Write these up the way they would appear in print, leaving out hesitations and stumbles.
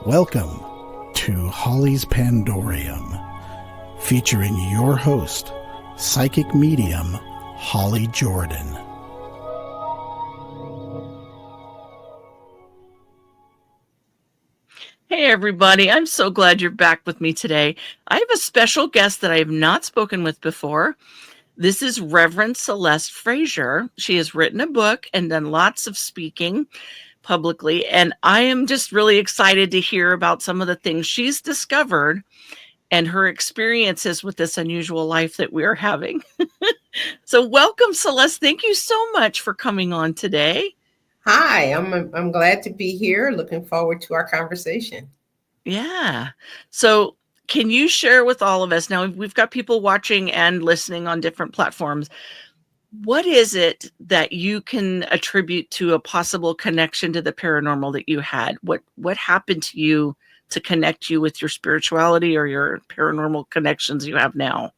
Welcome to Holly's Pandorium, featuring your host, psychic medium Holly Jordan. Hey everybody, I'm so glad you're back with me today. I have a special guest that I have not spoken with before. This is Reverend Celeste Frazier. She has written a book and done lots of speaking publicly, and I am just really excited to hear about some of the things she's discovered and her experiences with this unusual life that we're having. So welcome, Celeste. Thank you so much for coming on today. Hi, I'm glad to be here. Looking forward to our conversation. Yeah. So can you share with all of us, now we've got people watching and listening on different platforms, what is it that you can attribute to a possible connection to the paranormal that you had? What happened to you to connect you with your spirituality or your paranormal connections you have now?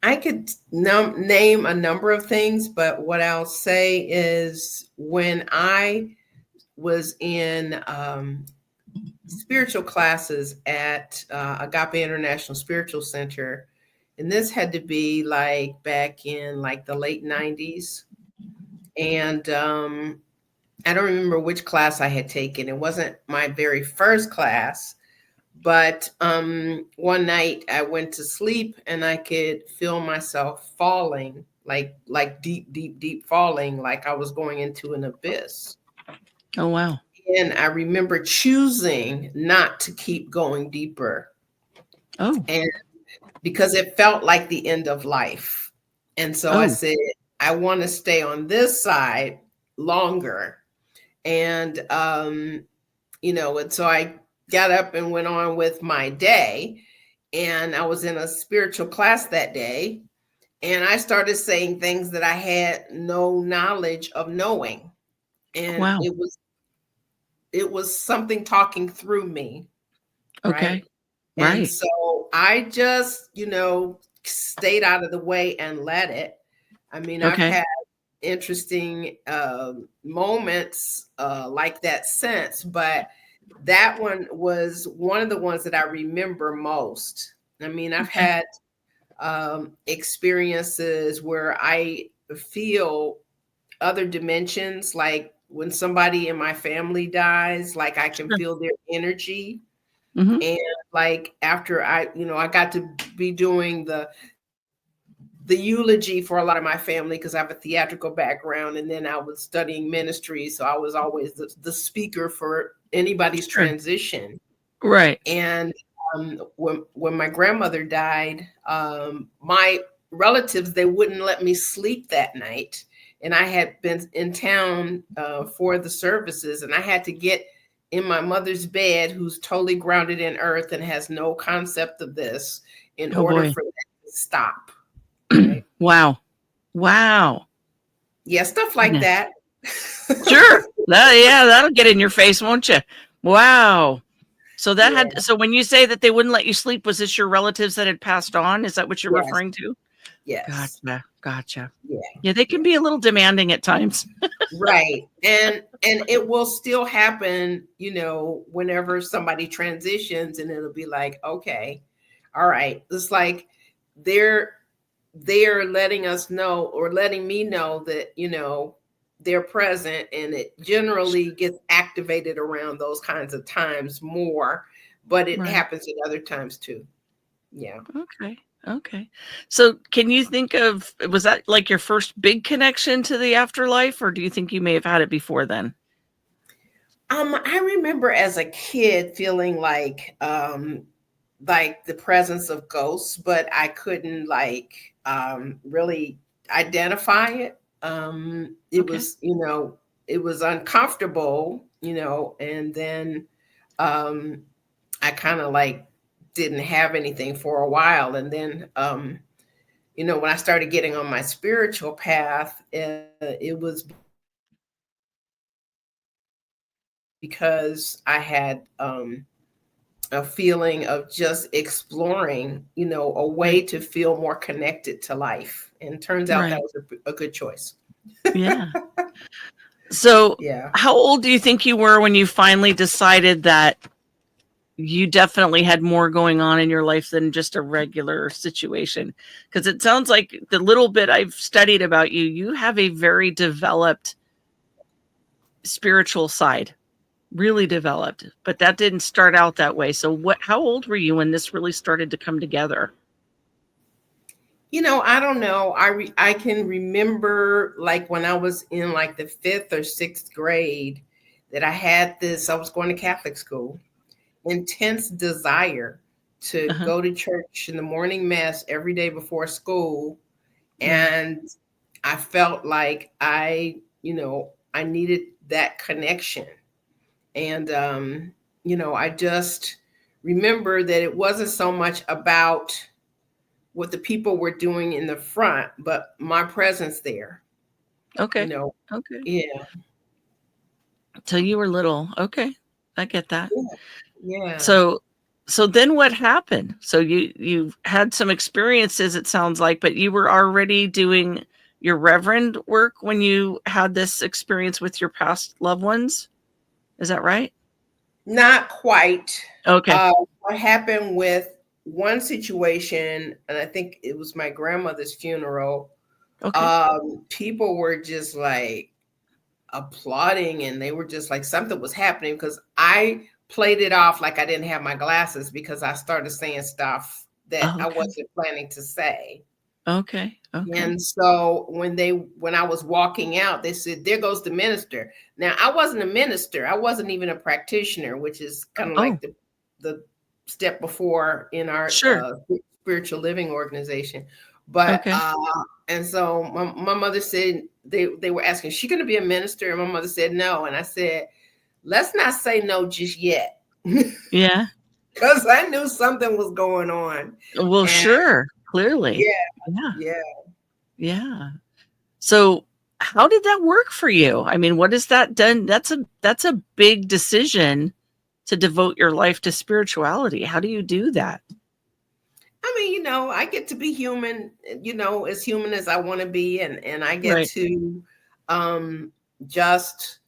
I could name a number of things, but what I'll say is when I was in spiritual classes at Agape International Spiritual Center, and this had to be like back in like the late 90s. And I don't remember which class I had taken. It wasn't my very first class, but one night I went to sleep and I could feel myself falling, like deep falling, like I was going into an abyss. Oh, wow. And I remember choosing not to keep going deeper. Oh. And because it felt like the end of life. And so I said, I want to stay on this side longer. And, and so I got up and went on with my day. And I was in a spiritual class that day. And I started saying things that I had no knowledge of knowing. And wow. It was something talking through me. Okay. Right. And so I just, stayed out of the way and let it. I mean, I've had interesting moments like that since, but that one was one of the ones that I remember most. I mean, I've had experiences where I feel other dimensions, like when somebody in my family dies, like I can feel their energy. Mm-hmm. And like after I got to be doing the eulogy for a lot of my family because I have a theatrical background, and then I was studying ministry, so I was always the speaker for anybody's transition. Right. And when my grandmother died, my relatives, they wouldn't let me sleep that night, and I had been in town for the services, and I had to get in my mother's bed, who's totally grounded in earth and has no concept of this, in order for that to stop. Right? Wow. Yeah, stuff like that. Sure. That'll get in your face, won't you? Wow. So so when you say that they wouldn't let you sleep, was this your relatives that had passed on? Is that what you're referring to? Yes. Gotcha. Yeah, they can be a little demanding at times. Right. And it will still happen, whenever somebody transitions, and it'll be like, okay, all right. It's like they're letting us know, or letting me know that, they're present, and it generally gets activated around those kinds of times more, but it happens at other times too. Yeah. Okay. So can you think of, was that like your first big connection to the afterlife, or do you think you may have had it before then? I remember as a kid feeling like the presence of ghosts, but I couldn't really identify it. It was, it was uncomfortable, and then I kind of didn't have anything for a while. And then, when I started getting on my spiritual path, it was because I had a feeling of just exploring, a way to feel more connected to life. And turns out that was a good choice. Yeah. So how old do you think you were when you finally decided that you definitely had more going on in your life than just a regular situation. Because it sounds like the little bit I've studied about you, you have a very developed spiritual side, really developed, but that didn't start out that way. So how old were you when this really started to come together? I don't know. I can remember like when I was in like the 5th or 6th grade that I was going to Catholic school, intense desire to Uh-huh. go to church in the morning mass every day before school. Yeah. And I felt like I needed that connection. And, I just remember that it wasn't so much about what the people were doing in the front, but my presence there, Okay. you know. Okay. Yeah. So you were little. Okay. I get that. Yeah. Yeah. So then what happened? So you had some experiences, it sounds like, but you were already doing your reverend work when you had this experience with your past loved ones. Is that right? Not quite. Okay. What happened with one situation, and I think it was my grandmother's funeral, Okay. people were just like applauding, and they were just like something was happening because I played it off like I didn't have my glasses because I started saying stuff that I Okay. wasn't planning to say. Okay. Okay. And so when I was walking out, they said, "There goes the minister." Now, I wasn't a minister. I wasn't even a practitioner, which is kind of Oh, like the step before in our sure. spiritual living organization. But Okay. and so my mother said they were asking, "Is she going to be a minister?" And my mother said no. And I said, "Let's not say no just yet." Yeah. Because I knew something was going on. Well, And sure. Clearly. yeah, Yeah. yeah. Yeah. So how did that work for you? I mean, what has that done? That's a big decision to devote your life to spirituality. How do you do that? I mean, I get to be human, as human as I want to be, and I get Right. to just,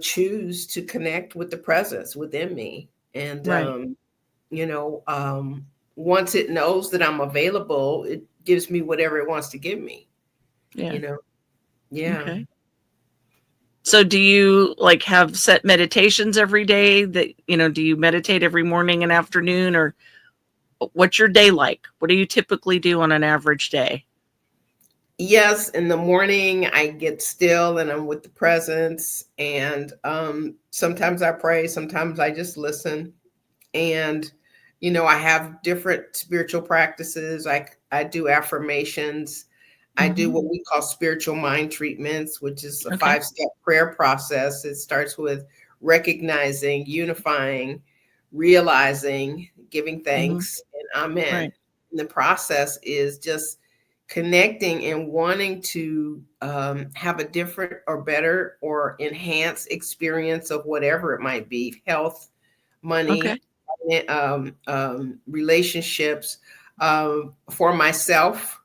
choose to connect with the presence within me. And Right. you know, um once it knows that I'm available, it gives me whatever it wants to give me, Yeah. you know. Yeah. Okay. So do you like have set meditations every day that, do you meditate every morning and afternoon, or what's your day like? What do you typically do on an average day? Yes, in the morning I get still and I'm with the presence, and sometimes I pray, sometimes I just listen. And I have different spiritual practices. I do affirmations. I do Mhm. what we call spiritual mind treatments, which is a Okay. 5-step prayer process. It starts with recognizing, unifying, realizing, giving Mhm. thanks, and amen. Right. And the process is just connecting and wanting to have a different or better or enhanced experience of whatever it might be: health, Okay. money, relationships, for myself,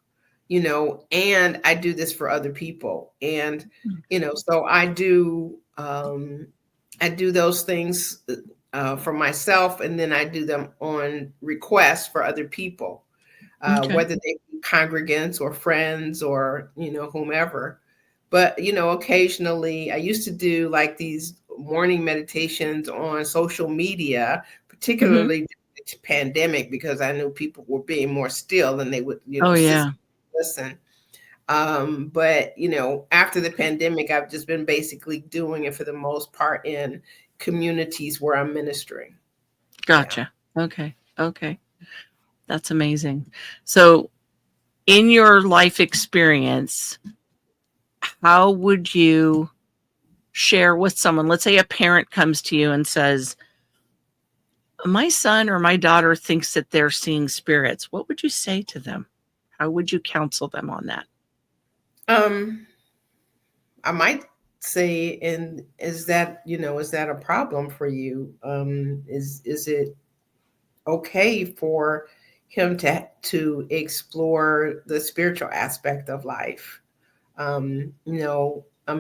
and I do this for other people. And, so I do those things for myself, and then I do them on request for other people, Okay. whether they be congregants or friends or, whomever. But, occasionally I used to do like these morning meditations on social media, Mhm. particularly during the pandemic, because I knew people were being more still than they would, Oh, sit yeah. and listen. But, after the pandemic, I've just been basically doing it for the most part in communities where I'm ministering. Yeah. Gotcha. Okay. Okay. That's amazing. So, in your life experience, how would you share with someone? Let's say a parent comes to you and says, "My son or my daughter thinks that they're seeing spirits." What would you say to them? How would you counsel them on that? Um, I might say, and is that a problem for you? Is it okay for him to explore the spiritual aspect of life? I'm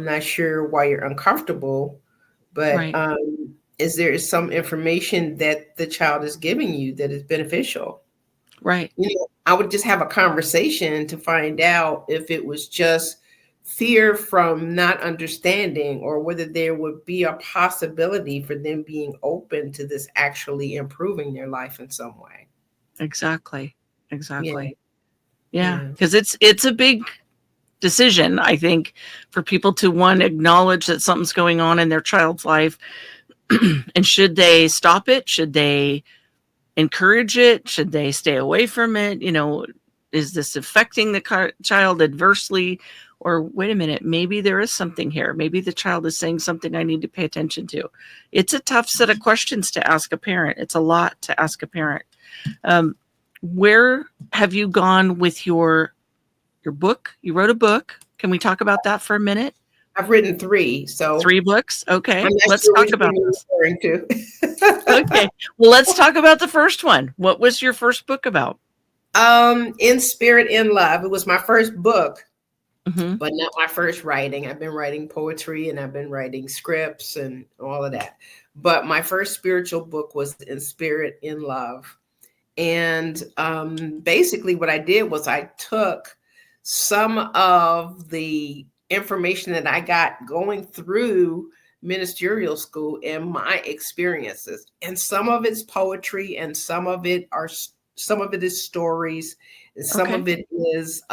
not sure why you're uncomfortable, but Right. is there some information that the child is giving you that is beneficial? Right. I would just have a conversation to find out if it was just fear from not understanding, or whether there would be a possibility for them being open to this actually improving their life in some way. Exactly. Yeah. Yeah. Because it's a big decision, I think, for people to, one, acknowledge that something's going on in their child's life. And should they stop it? Should they encourage it? Should they stay away from it? Is this affecting the child adversely? Or wait a minute, maybe there is something here. Maybe the child is saying something I need to pay attention to. It's a tough set of questions to ask a parent. It's a lot to ask a parent. Where have you gone with your book? You wrote a book. Can we talk about that for a minute? I've written 3. So 3 books. Okay. Let's sure talk about this. Okay. Well, let's talk about the first one. What was your first book about? In Spirit, in Love. It was my first book, Mm-hmm. but not my first writing. I've been writing poetry and I've been writing scripts and all of that. But my first spiritual book was In Spirit, in Love. And basically what I did was I took some of the information that I got going through ministerial school and my experiences. And some of it's poetry and some of it is stories, and some of it is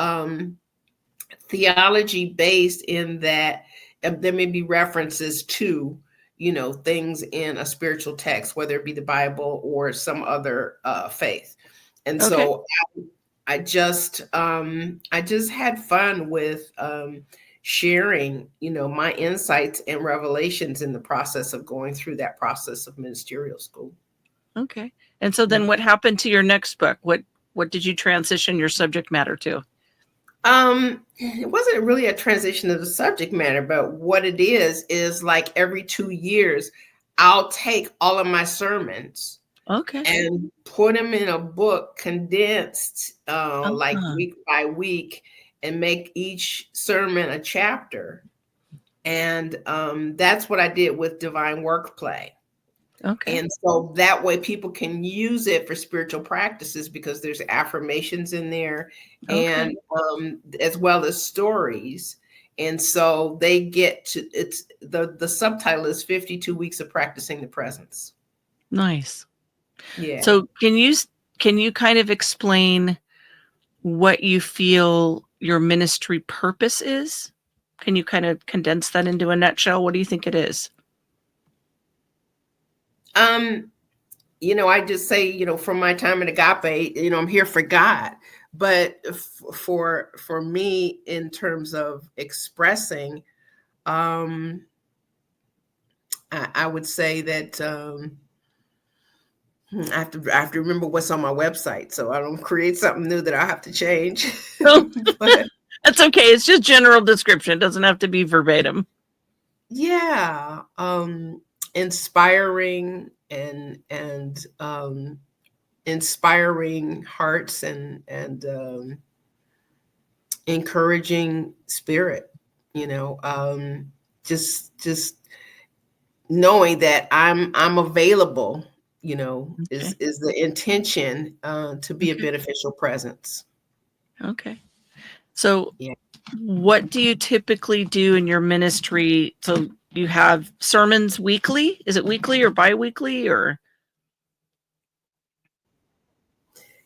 theology based, in that there may be references to things in a spiritual text, whether it be the Bible or some other faith. And so I just had fun with sharing my insights and revelations in the process of going through that process of ministerial school. Okay. And so then what happened to your next book? What did you transition your subject matter to? It wasn't really a transition of the subject matter, but what it is like every 2 years, I'll take all of my sermons and put them in a book, condensed, like week by week, and make each sermon a chapter. And that's what I did with Divine Workplay. Okay. And so that way people can use it for spiritual practices, because there's affirmations in there and as well as stories. And so they get to, it's the subtitle is 52 Weeks of Practicing the Presence. Nice. Yeah. So can you kind of explain what you feel your ministry purpose is? Can you kind of condense that into a nutshell? What do you think it is? I just say, from my time at Agape, I'm here for God. But for me, in terms of expressing, I would say that I have to remember what's on my website, so I don't create something new that I have to change. But, that's okay. It's just general description. It doesn't have to be verbatim. Yeah. Inspiring and inspiring hearts and encouraging spirit, just knowing that I'm available, is the intention, to be a beneficial presence. Okay. So what do you typically do in your ministry? So you have sermons weekly? Is it weekly or bi-weekly or?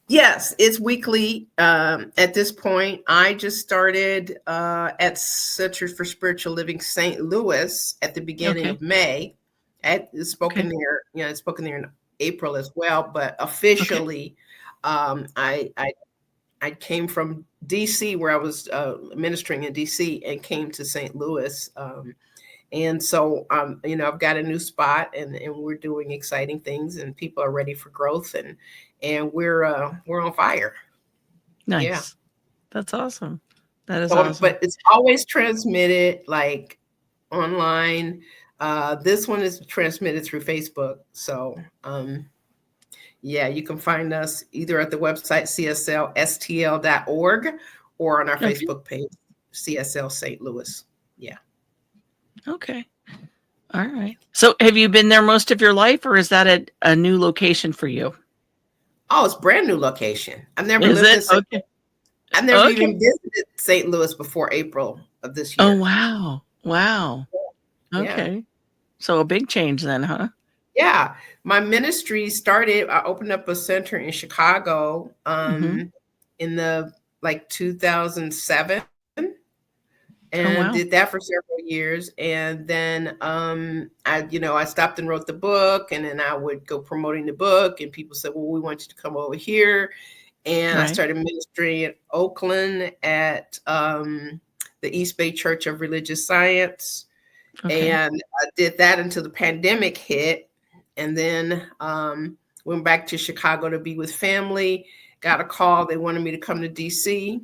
Yes, it's weekly. At this point, I just started at Center for Spiritual Living St. Louis at the beginning of May. It's spoken there, it's spoken there in April as well, but officially, I came from DC, where I was ministering in DC, and came to St. Louis. And so, I've got a new spot, and we're doing exciting things, and people are ready for growth, and we're on fire. Nice. Yeah. That's awesome. That is awesome. But it's always transmitted like online. This one is transmitted through Facebook. So, you can find us either at the website cslstl.org or on our Facebook page, CSL St. Louis. Yeah. Okay. All right. So have you been there most of your life, or is that a new location for you? Oh, it's brand new location. I've never Is lived it? in St. Okay. I've never Okay. even visited St. Louis before April of this Oh, year. wow. Wow. Yeah. Okay. So a big change then, huh? Yeah. My ministry started, I opened up a center in Chicago Hmm. in the like 2007 Oh, and wow. did that for several years. And then I stopped and wrote the book, and then I would go promoting the book, and people said, well, we want you to come over here. And I Right. started ministry in Oakland at the East Bay Church of Religious Science. Okay. And I did that until the pandemic hit. And then went back to Chicago to be with family. Got a call. They wanted me to come to DC.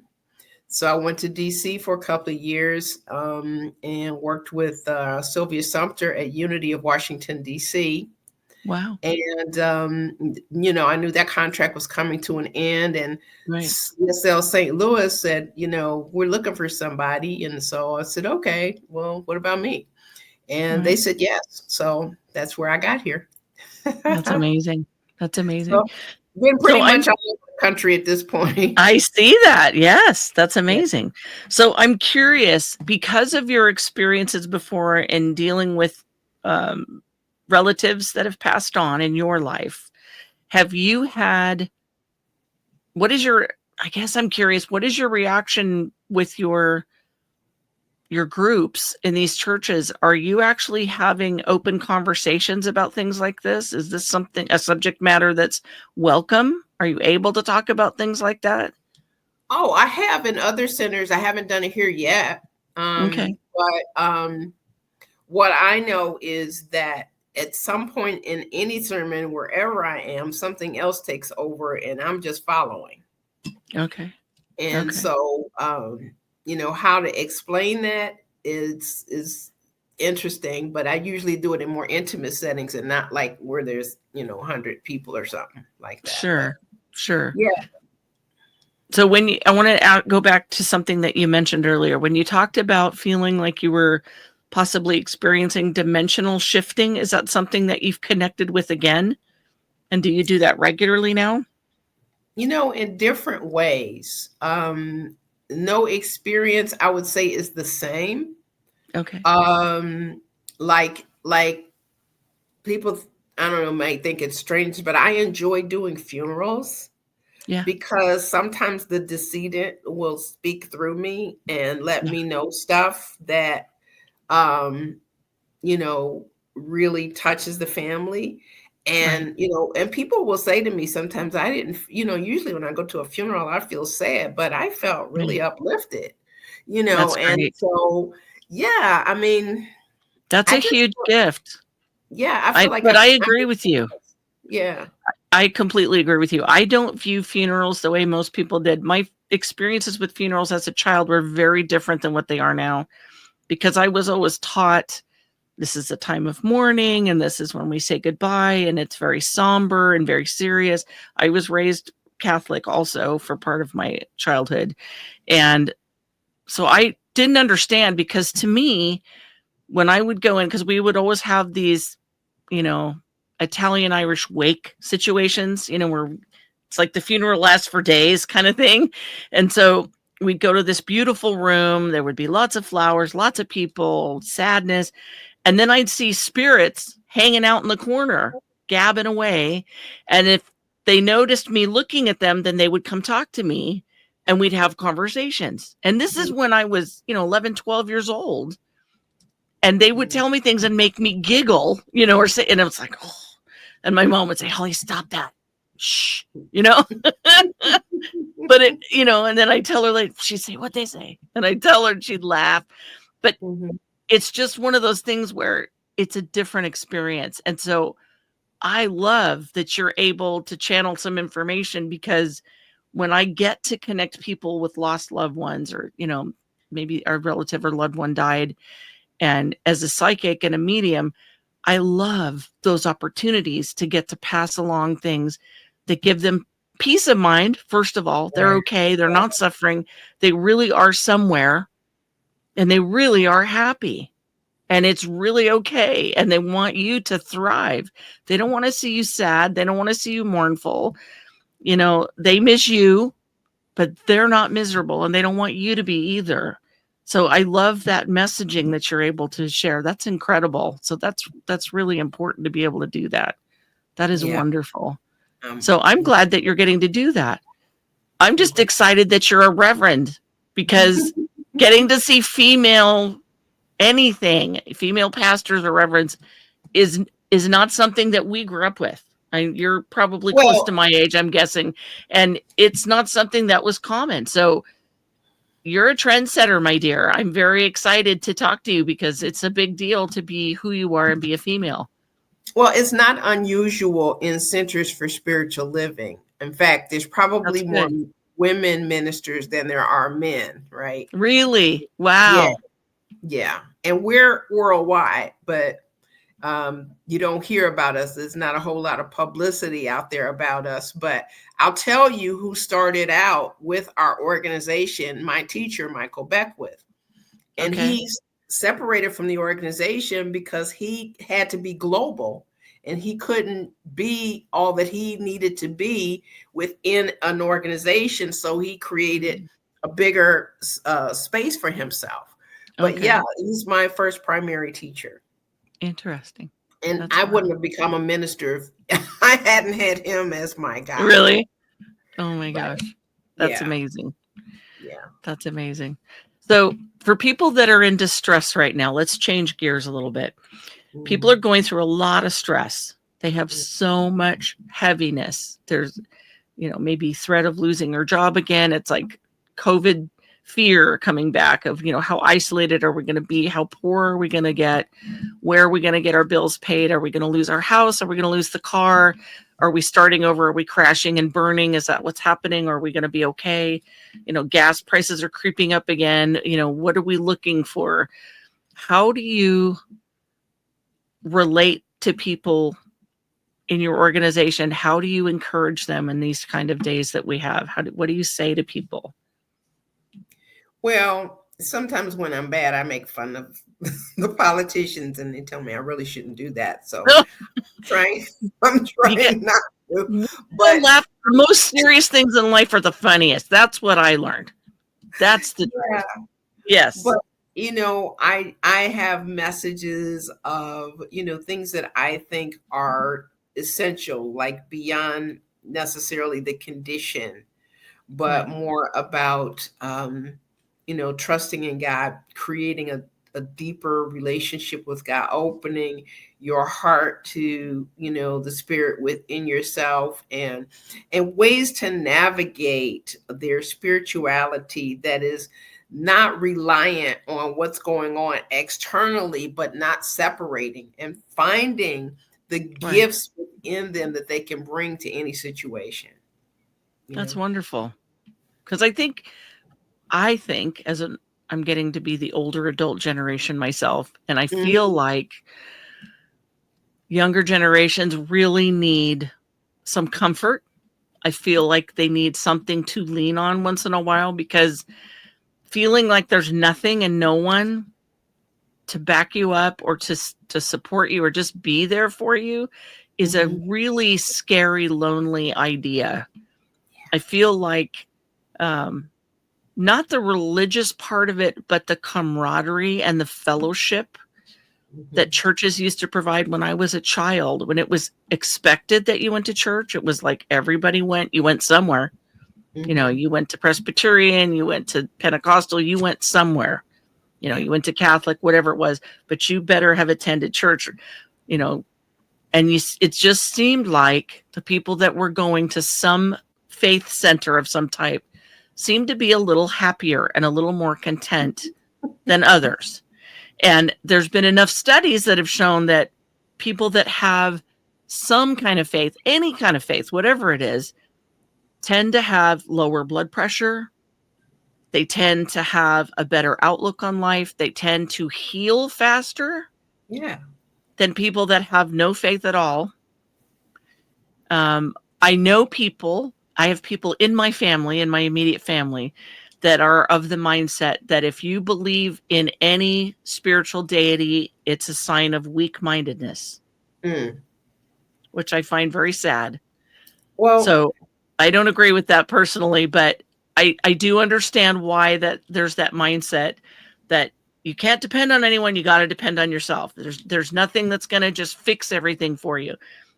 So I went to DC for a couple of years and worked with Sylvia Sumter at Unity of Washington, DC. Wow. And, I knew that contract was coming to an end. And Right. CSL St. Louis said, we're looking for somebody. And so I said, okay, well, what about me? And they Right. said yes. So that's where I got here. That's amazing. That's amazing. So been So pretty much all over the country at this point. I see that. Yes, that's amazing. So I'm curious, because of your experiences before in dealing with relatives that have passed on in your life, have you had, I guess I'm curious, what is your reaction with your groups in these churches? Are you actually having open conversations about things like this? Is this a subject matter that's welcome? Are you able to talk about things like that? Oh, I have in other centers. I haven't done it here yet. Okay. But what I know is that at some point in any sermon, wherever I am, something else takes over and I'm just following. Okay. And Okay. so, how to explain that is interesting, but I usually do it in more intimate settings and not like where there's, 100 people or something like that. But Sure. yeah. So I want to go back to something that you mentioned earlier, when you talked about feeling like you were possibly experiencing dimensional shifting, is that something that you've connected with again? And do you do that regularly now? In different ways. No experience, I would say, is the same. Okay. Like people, I don't know, might think it's strange, but I enjoy doing funerals Yeah. because sometimes the decedent will speak through me and let Yeah. me know stuff that, um, really touches the family. Right. And people will say to me sometimes, I didn't, usually when I go to a funeral, I feel sad, but I felt really Right. uplifted, That's and great. so, yeah, I mean, That's I a just, huge gift. yeah, I feel like But I I'm agree just, with you. yeah. I completely agree with you. I don't view funerals the way most people did. My experiences with funerals as a child were very different than what they are now, because I was always taught this is a time of mourning and this is when we say goodbye, and it's very somber and very serious. I was raised Catholic also for part of my childhood. And so I didn't understand, because to me, when I would go in, because we would always have these, you know, Italian Irish wake situations, where it's like the funeral lasts for days kind of thing. And so we'd go to this beautiful room. There would be lots of flowers, lots of people, sadness. And then I'd see spirits hanging out in the corner, gabbing away. And if they noticed me looking at them, then they would come talk to me and we'd have conversations. And this is when I was, 11, 12 years old. And they would tell me things and make me giggle, or say, and I was like, oh, and my mom would say, Holly, stop that. Shh, but and then I tell her, like, she'd say, what they say. And I tell her and she'd laugh. But Mhm. it's just one of those things where it's a different experience. And so I love that you're able to channel some information, because when I get to connect people with lost loved ones, or, maybe our relative or loved one died, and as a psychic and a medium, I love those opportunities to get to pass along things that give them peace of mind. First of all, they're Right. okay. They're not suffering. They really are somewhere, and they really are happy. and it's really okay. And they want you to thrive. They don't want to see you sad. They don't want to see you mournful. They miss you, but they're not miserable, and they don't want you to be either. So I love that messaging that you're able to share. That's incredible. So that's really important to be able to do that. That is wonderful. So I'm glad that you're getting to do that. I'm just excited that you're a reverend, because getting to see female pastors or reverends is not something that we grew up with. You're probably close to my age, I'm guessing, and it's not something that was common. So you're a trendsetter, my dear. I'm very excited to talk to you, because it's a big deal to be who you are and be a female. Well, it's not unusual in centers for spiritual living. In fact, there's probably more women ministers than there are men, right? Really? Wow. Yeah. And we're worldwide, but you don't hear about us. There's not a whole lot of publicity out there about us. But I'll tell you who started out with our organization, my teacher, Michael Beckwith. And he's separated from the organization because he had to be global, and he couldn't be all that he needed to be within an organization. So he created a bigger space for himself. But yeah, he's my first primary teacher. Interesting. And I wouldn't have become a minister if I hadn't had him as my guide. Really? Oh my gosh. That's amazing. Yeah. That's amazing. So for people that are in distress right now, let's change gears a little bit. People are going through a lot of stress. They have so much heaviness. There's, maybe threat of losing their job again. It's like COVID fear coming back of, how isolated are we going to be? How poor are we going to get? Where are we going to get our bills paid? Are we going to lose our house? Are we going to lose the car? Are we starting over? Are we crashing and burning? Is that what's happening? Are we going to be okay? Gas prices are creeping up again. What are we looking for? How do you relate to people in your organization? How do you encourage them in these kind of days that we have? What do you say to people? Well, sometimes when I'm bad, I make fun of the politicians, and they tell me I really shouldn't do that. So I'm trying not to. But the most serious things in life are the funniest. That's what I learned. That's the yes. But I have messages of things that I think are essential, like beyond necessarily the condition, but more about trusting in God, creating a deeper relationship with God, opening your heart to, the spirit within yourself, and ways to navigate their spirituality that is not reliant on what's going on externally, but not separating, and finding the gifts within them that they can bring to any situation. That's wonderful. Because I think I'm getting to be the older adult generation myself, and I feel like younger generations really need some comfort. I feel like they need something to lean on once in a while, because feeling like there's nothing and no one to back you up or to support you or just be there for you is a really scary, lonely idea. I feel like not the religious part of it, but the camaraderie and the fellowship that churches used to provide when I was a child, when it was expected that you went to church. It was like everybody went, you went somewhere. You went to Presbyterian, you went to Pentecostal, you went somewhere. You went to Catholic, whatever it was, but you better have attended church, and it just seemed like the people that were going to some faith center of some type seemed to be a little happier and a little more content than others. And there's been enough studies that have shown that people that have some kind of faith, any kind of faith, whatever it is, tend to have lower blood pressure. They tend to have a better outlook on life. They tend to heal faster than people that have no faith at all. I have people in my family, in my immediate family, that are of the mindset that if you believe in any spiritual deity, it's a sign of weak-mindedness, which I find very sad. Well, So I don't agree with that personally, but I do understand why that there's that mindset that you can't depend on anyone. You got to depend on yourself. There's nothing that's going to just fix everything for you.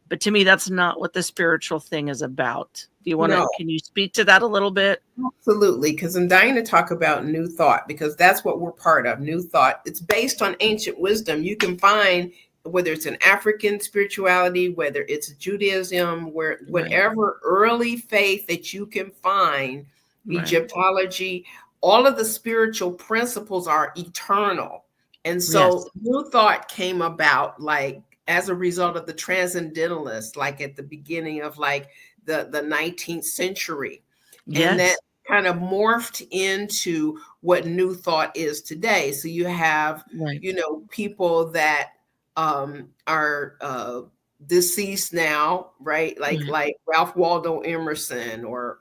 But to me, that's not what the spiritual thing is about. Do you want to, no, can you speak to that a little bit? absolutely. Because I'm dying to talk about New Thought, because that's what we're part of. New Thought. It's based on ancient wisdom. You can find, whether it's an African spirituality, whether it's Judaism, whatever early faith that you can find, Egyptology, all of the spiritual principles are eternal. And so New Thought came about like as a result of the transcendentalists, like at the beginning of like the 19th century. And that kind of morphed into what New Thought is today. So you have, you know, people that are deceased now, right? Like Ralph Waldo Emerson or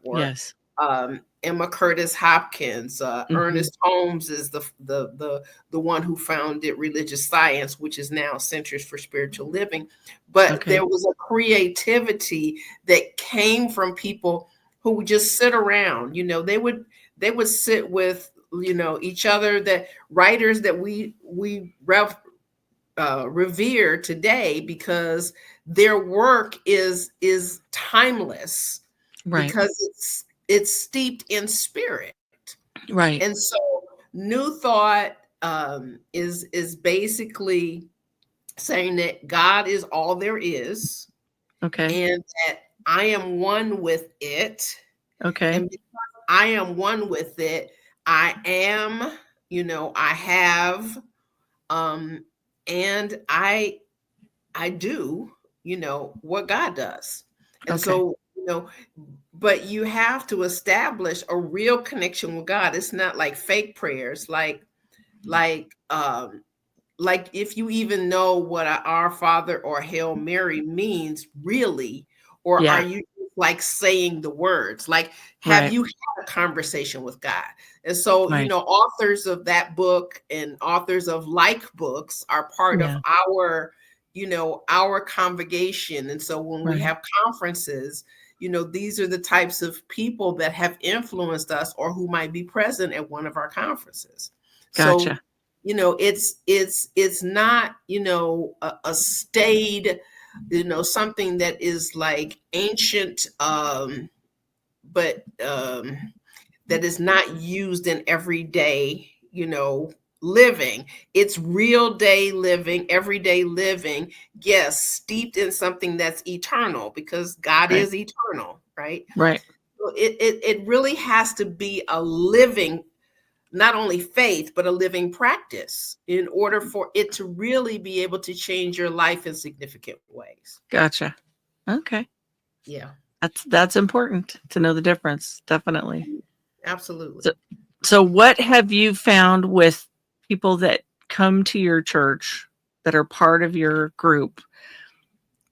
Emma Curtis Hopkins. Ernest Holmes is the one who founded Religious Science, which is now Centers for Spiritual Living. But there was a creativity that came from people who would just sit around. You know, they would sit with, you know, each other, that writers that we revere today, because their work is timeless, because it's steeped in spirit. And so New Thought is basically saying that God is all there is, and that I am one with it. And because I am one with it, I am, you know, I have, and I do, you know, what God does. And so, you know, but you have to establish a real connection with God. It's not like fake prayers, like if you even know what a Our Father or Hail Mary means, really, or are you like saying the words? Like, have you had a conversation with God? And so, you know, authors of that book and authors of like books are part of our, you know, our congregation. And so when we have conferences, you know, these are the types of people that have influenced us or who might be present at one of our conferences. So, you know, it's not, you know, a staid, you know, something that is like ancient, but that is not used in everyday, you know, living. It's real day living, everyday living, yes, steeped in something that's eternal, because God is eternal, right? So it really has to be a living, not only faith, but a living practice in order for it to really be able to change your life in significant ways. Gotcha. Okay. Yeah. That's important to know the difference. Definitely. Absolutely. So what have you found with people that come to your church that are part of your group?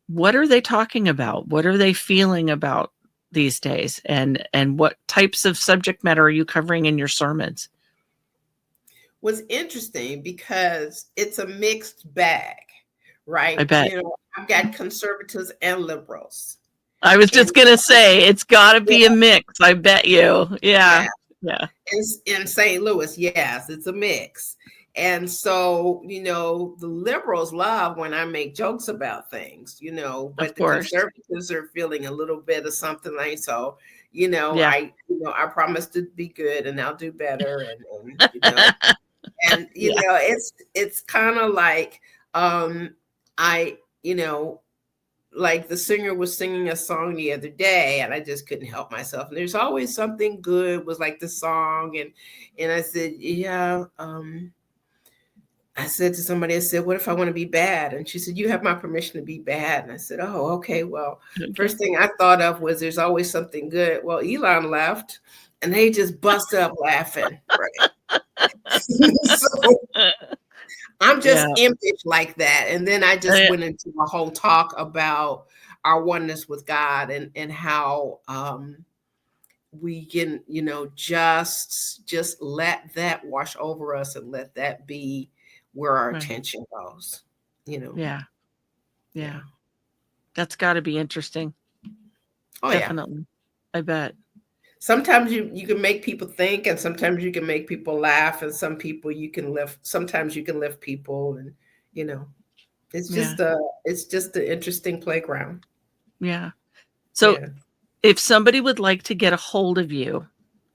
What are they talking about? What are they feeling about these days? And what types of subject matter are you covering in your sermons? Was interesting because it's a mixed bag, right? I bet. You know, I've got conservatives and liberals. I was just going to say, it's got to be a mix. I bet you. Yeah. In St. Louis, yes, it's a mix. And so, you know, the liberals love when I make jokes about things, you know, but the conservatives are feeling a little bit of something like, so, you know, I promise to be good and I'll do better. And you know, and, you know, it's kind of like, you know, like the singer was singing a song the other day and I just couldn't help myself. And there's always something good was like the song. And I said, I said to somebody, I said, what if I want to be bad? And she said, you have my permission to be bad. And I said, oh, okay. Well, first thing I thought of was there's always something good. Well, Elon left and they just busted up laughing. Right. So I'm just impish like that. And then I just went into a whole talk about our oneness with God and how we can, just let that wash over us and let that be where our Right. attention goes, Yeah. Yeah. That's got to be interesting. Oh, yeah. Definitely. I bet. Sometimes you can make people think, and sometimes you can make people laugh, and sometimes you can lift people, and it's Yeah. just an interesting playground. Yeah. So Yeah. if somebody would like to get a hold of you,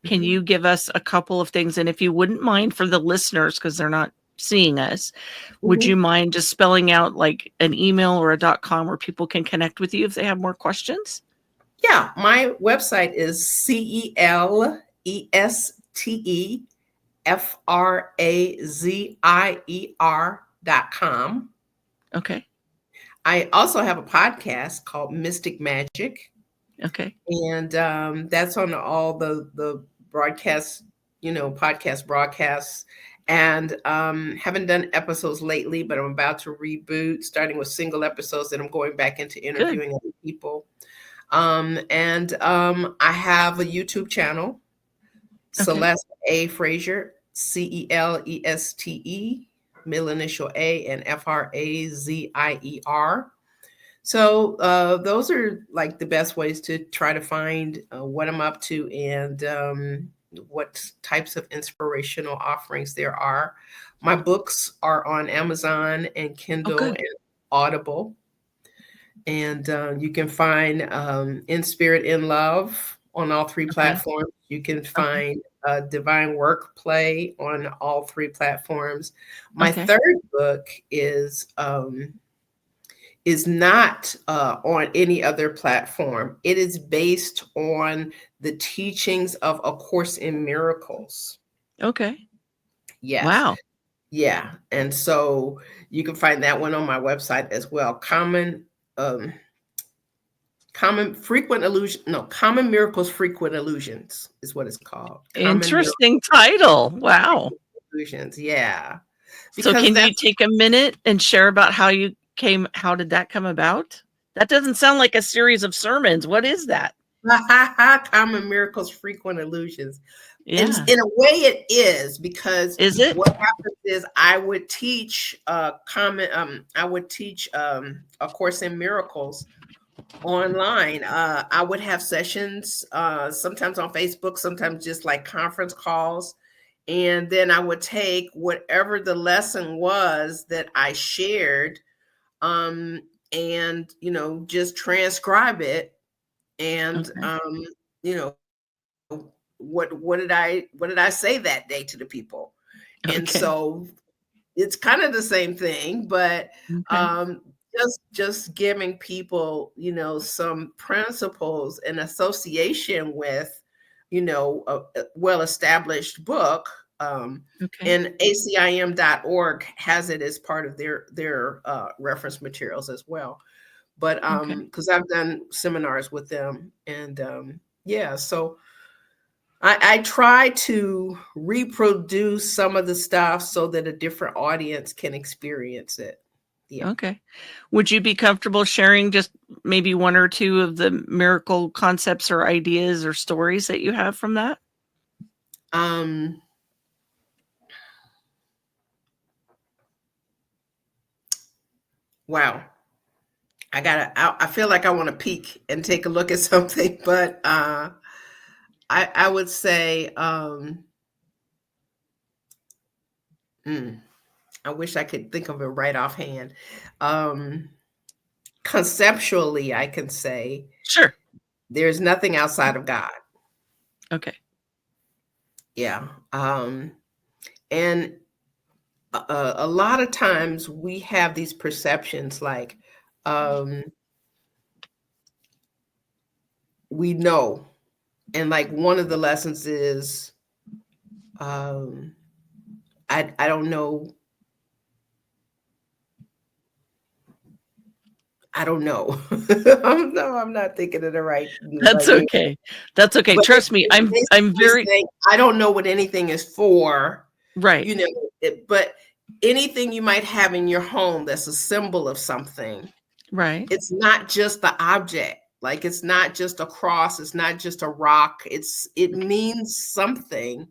can Mhm. you give us a couple of things? And if you wouldn't mind, for the listeners, because they're not seeing us, would you Mhm. mind just spelling out like an email or a .com where people can connect with you if they have more questions? Yeah, my website is CELESTEFRAZIER.com. Okay. I also have a podcast called Mystic Magic, Okay. and that's on all the broadcasts, podcast broadcasts. And haven't done episodes lately, but I'm about to reboot, starting with single episodes, and I'm going back into Good. interviewing other people. And I have a YouTube channel, Okay. Celeste A. Frazier, CELESTE, middle initial A, and FRAZIER. So those are like the best ways to try to find what I'm up to, and what types of inspirational offerings there are. My books are on Amazon and Oh, Kindle good. and Audible. And you can find In Spirit, in Love on all three Okay. platforms. You can Okay. find Divine Work Play on all three platforms. My Okay. third book is not on any other platform. It is based on the teachings of A Course in Miracles. Okay. Yes. Wow. Yeah. And so you can find that one on my website as well. Common Miracles, Frequent Illusions is what it's called. Common Miracles, Interesting title. Wow. Illusions. Yeah. So Because can you that's take a minute and share about how did that come about? That doesn't sound like a series of sermons. What is that? Common Miracles, Frequent Illusions. And Yeah. in a way it is, because Is it? what happens is I would teach A Course in Miracles online. I would have sessions, sometimes on Facebook, sometimes just like conference calls. And then I would take whatever the lesson was that I shared, and, just transcribe it. And, Okay. you know, what did I say that day to the people? And Okay. so it's kind of the same thing, but Okay. just giving people, some principles in association with, a well-established book. Okay. And acim.org has it as part of their reference materials as well. But Okay. because I've done seminars with them, and yeah, so I try to reproduce some of the stuff so that a different audience can experience it. Yeah. Okay. Would you be comfortable sharing just maybe one or two of the miracle concepts or ideas or stories that you have from that? Um, wow. I feel like I want to peek and take a look at something, but I would say, I wish I could think of it right offhand. Um, Conceptually, I can say Sure. there's nothing outside of God. Okay. Yeah. And a lot of times we have these perceptions like, um, we know. And like one of the lessons is, um, I don't know. I don't know. No, I'm not thinking of the right That's word. okay. That's okay. But Trust me, it's I'm basically very saying, I don't know what anything is for, right. but anything you might have in your home that's a symbol of something, Right. it's not just the object. Like, it's not just a cross, it's not just a rock, it means something,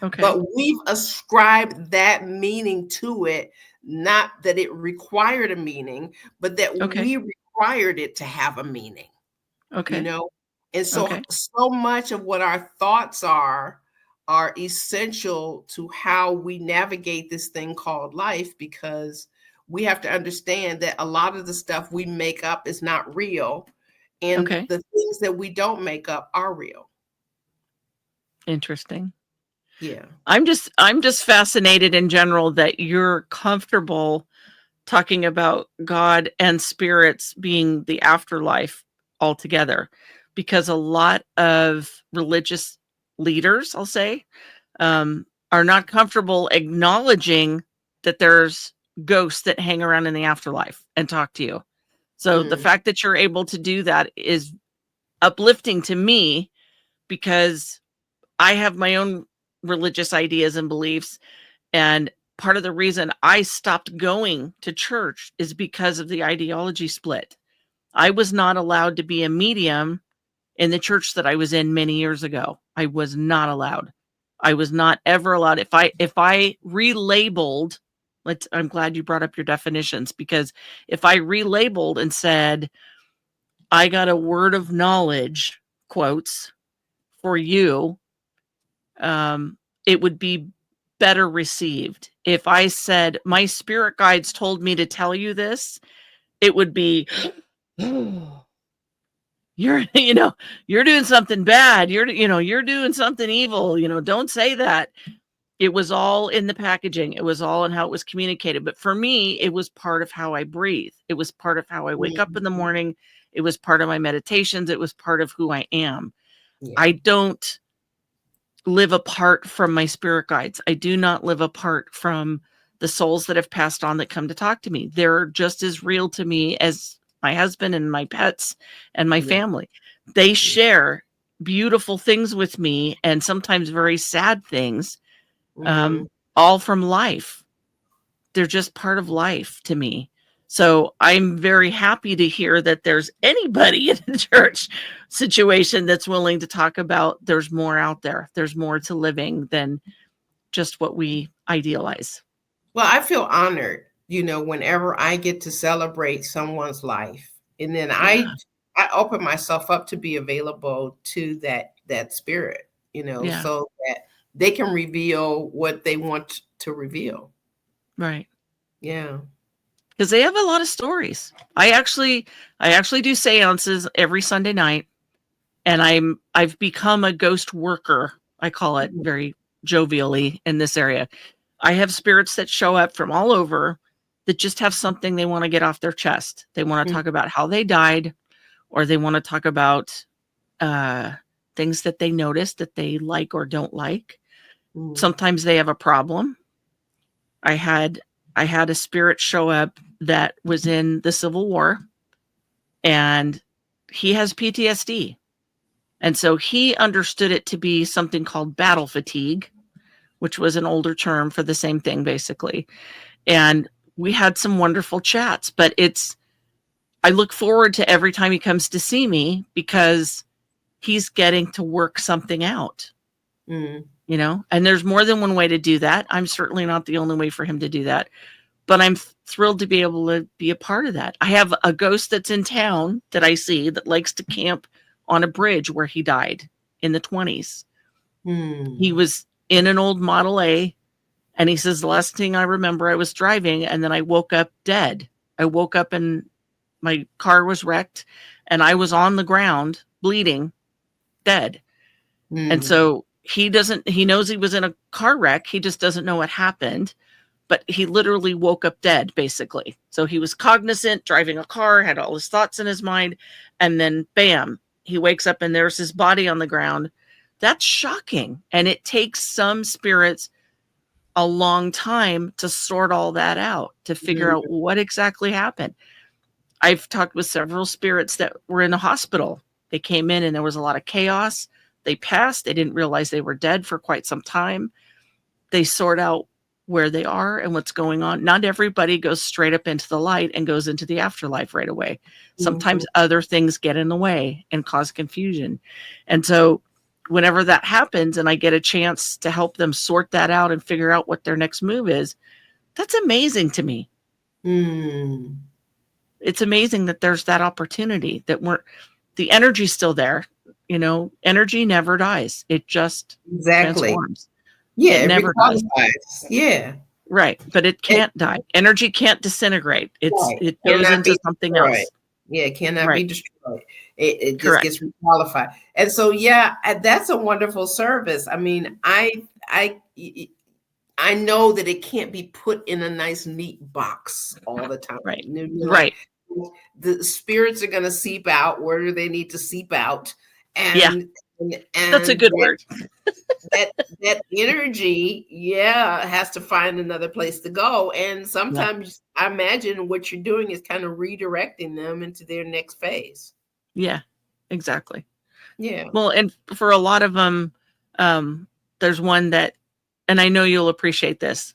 Okay. but we've ascribed that meaning to it, not that it required a meaning, but that Okay. we required it to have a meaning, you Okay. know? And Okay. so much of what our thoughts are essential to how we navigate this thing called life, because we have to understand that a lot of the stuff we make up is not real, and Okay. the things that we don't make up are real. Interesting. Yeah. I'm just fascinated in general that you're comfortable talking about God and spirits being the afterlife altogether, because a lot of religious leaders, I'll say, are not comfortable acknowledging that there's ghosts that hang around in the afterlife and talk to you. So the fact that you're able to do that is uplifting to me, because I have my own religious ideas and beliefs. And part of the reason I stopped going to church is because of the ideology split. I was not allowed to be a medium in the church that I was in many years ago. I was not allowed. I was not ever allowed. If I relabeled, I'm glad you brought up your definitions, because if I relabeled and said, I got a word of knowledge, quotes, for you, it would be better received. If I said, my spirit guides told me to tell you this, it would be, you're, you're doing something bad. You're doing something evil. Don't say that. It was all in the packaging. It was all in how it was communicated. But for me, it was part of how I breathe. It was part of how I wake up in the morning. It was part of my meditations. It was part of who I am. Yeah. I don't live apart from my spirit guides. I do not live apart from the souls that have passed on that come to talk to me. They're just as real to me as my husband and my pets and my family. They share beautiful things with me, and sometimes very sad things, all from life. They're just part of life to me. So I'm very happy to hear that there's anybody in the church situation that's willing to talk about there's more out there. There's more to living than just what we idealize. Well, I feel honored, whenever I get to celebrate someone's life. And then I open myself up to be available to that spirit, so that they can reveal what they want to reveal. Right. Yeah. Because they have a lot of stories. I actually do seances every Sunday night, and I've become a ghost worker. I call it very jovially in this area. I have spirits that show up from all over that just have something they want to get off their chest. They want to talk about how they died, or they want to talk about things that they noticed that they like or don't like. Sometimes they have a problem. I had a spirit show up that was in the Civil War, and he has PTSD. And so he understood it to be something called battle fatigue, which was an older term for the same thing, basically. And we had some wonderful chats, but I look forward to every time he comes to see me, because he's getting to work something out, and there's more than one way to do that. I'm certainly not the only way for him to do that, but I'm thrilled to be able to be a part of that. I have a ghost that's in town that I see that likes to camp on a bridge where he died in the 20s. He was in an old Model A, and he says, the last thing I remember, I was driving, and then I woke up dead. I woke up and my car was wrecked, and I was on the ground bleeding, dead. And so he knows he was in a car wreck. He just doesn't know what happened, but he literally woke up dead, basically. So he was cognizant, driving a car, had all his thoughts in his mind, and then bam, he wakes up and there's his body on the ground. That's shocking. And it takes some spirits a long time to sort all that out, to figure out what exactly happened. I've talked with several spirits that were in a hospital. They came in and there was a lot of chaos. They passed. They didn't realize they were dead for quite some time. They sort out where they are and what's going on. Not everybody goes straight up into the light and goes into the afterlife right away. Sometimes other things get in the way and cause confusion. And so whenever that happens and I get a chance to help them sort that out and figure out what their next move is, that's amazing to me. Mm. It's amazing that there's that opportunity, that the energy's still there. Energy never dies. It just transforms. Yeah, it never dies. Yeah. Right. But it can't die. Energy can't disintegrate. It goes into something else. Yeah, it cannot be destroyed. It just Correct. gets requalified. And so, yeah, that's a wonderful service. I mean, I know that it can't be put in a nice, neat box all the time. Right. Right. The spirits are going to seep out where they need to seep out. And that's a good word. that energy, has to find another place to go. And sometimes I imagine what you're doing is kind of redirecting them into their next phase. Yeah, exactly. Yeah. Well, and for a lot of them, there's one that, and I know you'll appreciate this.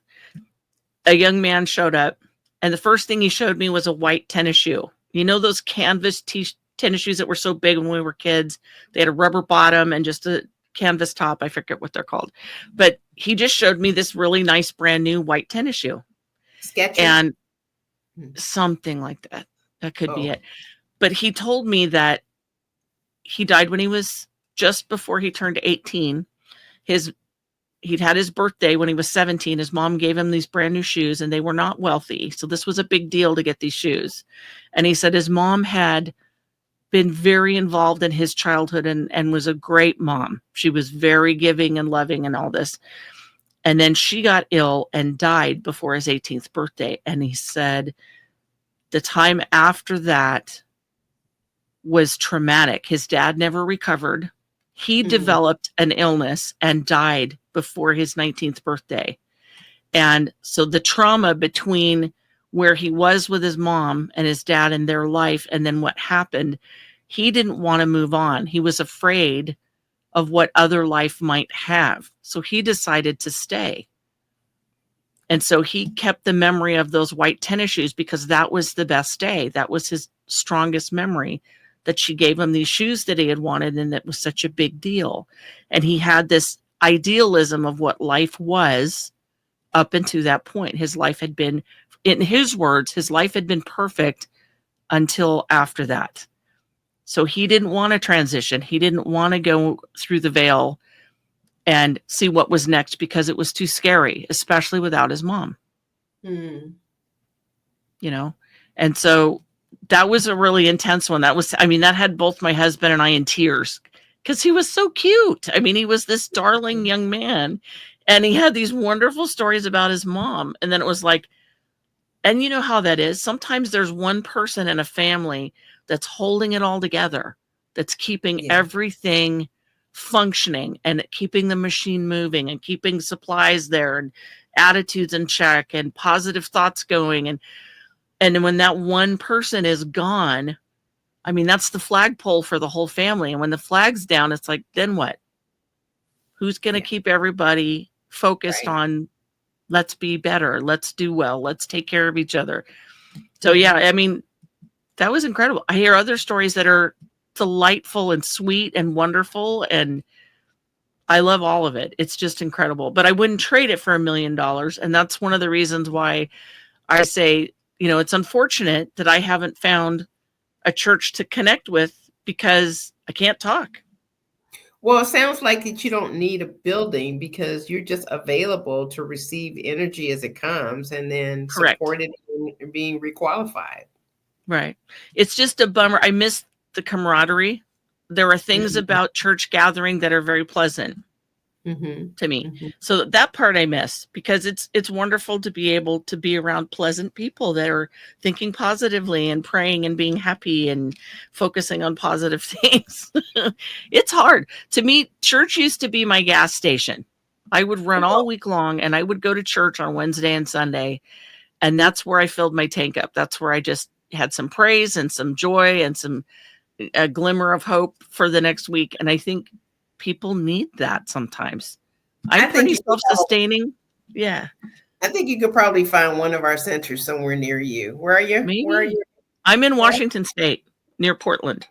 A young man showed up, and the first thing he showed me was a white tennis shoe. You know those canvas tennis shoes that were so big when we were kids? They had a rubber bottom and just a canvas top. I forget what they're called. But he just showed me this really nice brand new white tennis shoe. Skechers? And something like that. That could be it. But he told me that he died when he was just before he turned 18. He'd had his birthday when he was 17. His mom gave him these brand new shoes, and they were not wealthy. So this was a big deal to get these shoes. And he said his mom had been very involved in his childhood and was a great mom. She was very giving and loving and all this. And then she got ill and died before his 18th birthday. And he said the time after that was traumatic. His dad never recovered. He developed an illness and died before his 19th birthday. And so the trauma between where he was with his mom and his dad in their life and then what happened, he didn't want to move on. He was afraid of what other life might have. So he decided to stay. And so he kept the memory of those white tennis shoes because that was the best day. That was his strongest memory, that she gave him these shoes that he had wanted, and that was such a big deal. And he had this idealism of what life was up until that point. His life had been, in his words, his life had been perfect until after that. So he didn't want to transition. He didn't want to go through the veil and see what was next because it was too scary, especially without his mom. And so that was a really intense one. That had both my husband and I in tears because he was so cute. I mean, he was this darling young man, and he had these wonderful stories about his mom. And then it was like, and you know how that is. Sometimes there's one person in a family that's holding it all together, that's keeping everything functioning and keeping the machine moving and keeping supplies there and attitudes in check and positive thoughts going. And when that one person is gone, I mean, that's the flagpole for the whole family. And when the flag's down, it's like, then what? Who's going to keep everybody focused on, let's be better, let's do well, let's take care of each other. So yeah, I mean, that was incredible. I hear other stories that are delightful and sweet and wonderful, and I love all of it. It's just incredible. But I wouldn't trade it for $1 million. And that's one of the reasons why I say, it's unfortunate that I haven't found a church to connect with because I can't talk. Well, it sounds like that you don't need a building because you're just available to receive energy as it comes and then support it in being requalified. Right. It's just a bummer. I miss the camaraderie. There are things about church gathering that are very pleasant to me. So that part I miss because it's wonderful to be able to be around pleasant people that are thinking positively and praying and being happy and focusing on positive things. It's hard. To me, church used to be my gas station. I would run all week long and I would go to church on Wednesday and Sunday. And that's where I filled my tank up. That's where I just had some praise and some joy and a glimmer of hope for the next week. And I think people need that sometimes. I'm pretty self-sustaining. Yeah. I think you could probably find one of our centers somewhere near you. Where are you? Where are Maybe. you? I'm in Washington State, near Portland.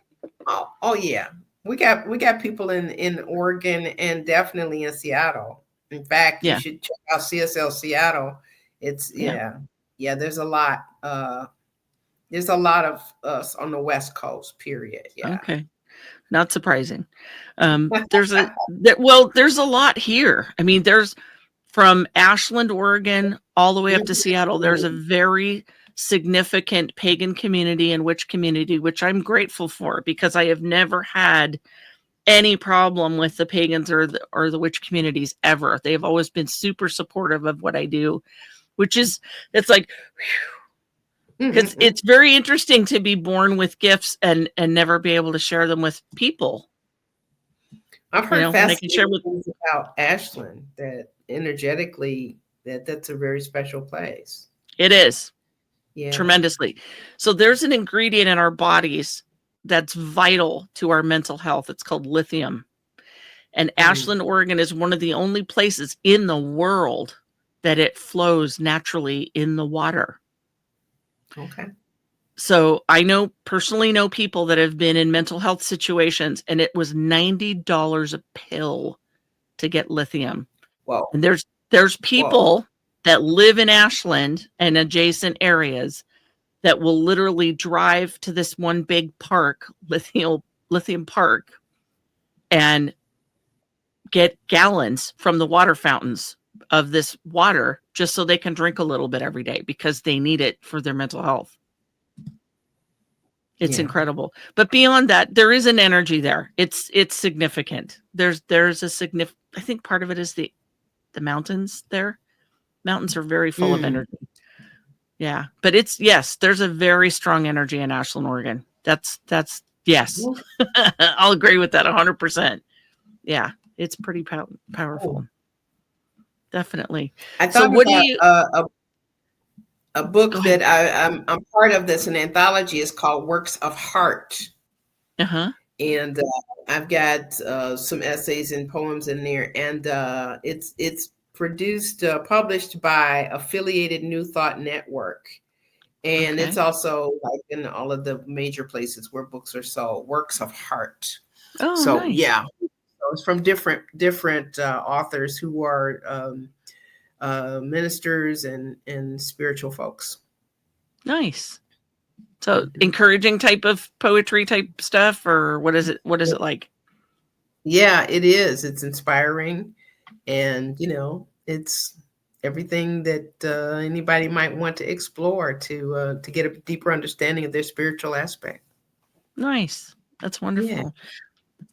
Oh yeah. We got people in Oregon and definitely in Seattle. In fact, you Yeah. should check out CSL Seattle. It's Yeah. yeah, there's a lot. There's a lot of us on the West Coast, period. Yeah. Okay. Not surprising. There's a lot here. I mean, there's from Ashland, Oregon, all the way up to Seattle. There's a very significant pagan community and witch community, which I'm grateful for because I have never had any problem with the pagans or the witch communities ever. They've always been super supportive of what I do, which is, it's like, because it's very interesting to be born with gifts and never be able to share them with people. I've heard when I can share fascinating with things about Ashland, that energetically that's a very special place. it is Yeah. tremendously. So there's an ingredient in our bodies that's vital to our mental health. It's called lithium. And Ashland, Oregon is one of the only places in the world that it flows naturally in the water. Okay. So I personally know people that have been in mental health situations, and it was $90 a pill to get lithium. Whoa. And there's people that live in Ashland and adjacent areas that will literally drive to this one big park, lithium park, and get gallons from the water fountains of this water just so they can drink a little bit every day because they need it for their mental health. It's incredible. But beyond that, there is an energy there. It's significant. There's a significant, I think part of it is the mountains there. Mountains are very full of energy. Yeah. But there's a very strong energy in Ashland, Oregon. That's yes. I'll agree with that 100%. Yeah. It's pretty powerful. Definitely. I thought about a book that I'm part of that's an anthology is called Works of Heart. And I've got some essays and poems in there, and it's produced, published by Affiliated New Thought Network, and it's also like in all of the major places where books are sold. Works of Heart. Oh, so nice. Yeah, so it's from different authors who are ministers and spiritual folks. Nice. So encouraging type of poetry type stuff, or what is it? What is it like? Yeah, it is. It's inspiring, and it's everything that anybody might want to explore to get a deeper understanding of their spiritual aspect. Nice. That's wonderful. Yeah.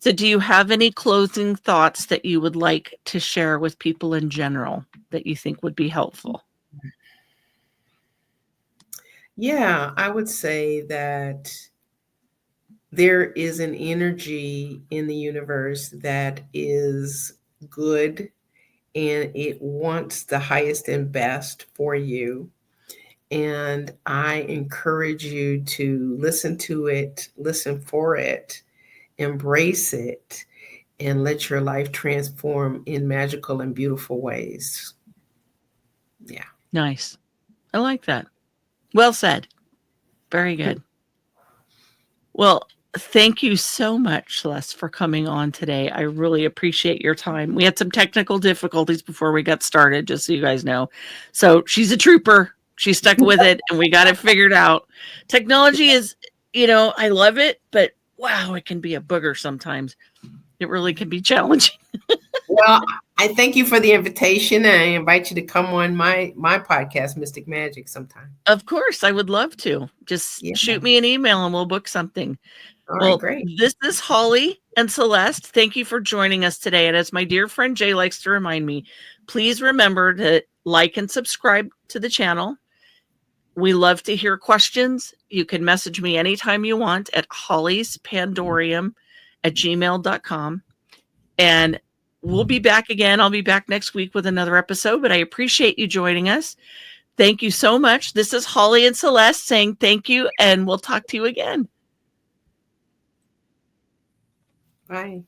So do you have any closing thoughts that you would like to share with people in general that you think would be helpful? Yeah, I would say that there is an energy in the universe that is good, and it wants the highest and best for you. And I encourage you to listen to it, listen for it, embrace it, and let your life transform in magical and beautiful ways. Yeah. Nice. I like that. Well said. Very good. Well, thank you so much, Celeste, for coming on today. I really appreciate your time. We had some technical difficulties before we got started, just so you guys know. So she's a trooper. She stuck with it, and we got it figured out. Technology is, I love it, but wow, it can be a booger sometimes. It really can be challenging. Well, I thank you for the invitation, and I invite you to come on my podcast, Mystic Magic, sometime. Of course, I would love to. Just shoot me an email and we'll book something. All right, great. This is Holly and Celeste. Thank you for joining us today. And as my dear friend Jay likes to remind me, please remember to like and subscribe to the channel. We love to hear questions. You can message me anytime you want at hollyspandorium@gmail.com. And we'll be back again. I'll be back next week with another episode, but I appreciate you joining us. Thank you so much. This is Holly and Celeste saying thank you, and we'll talk to you again. Bye.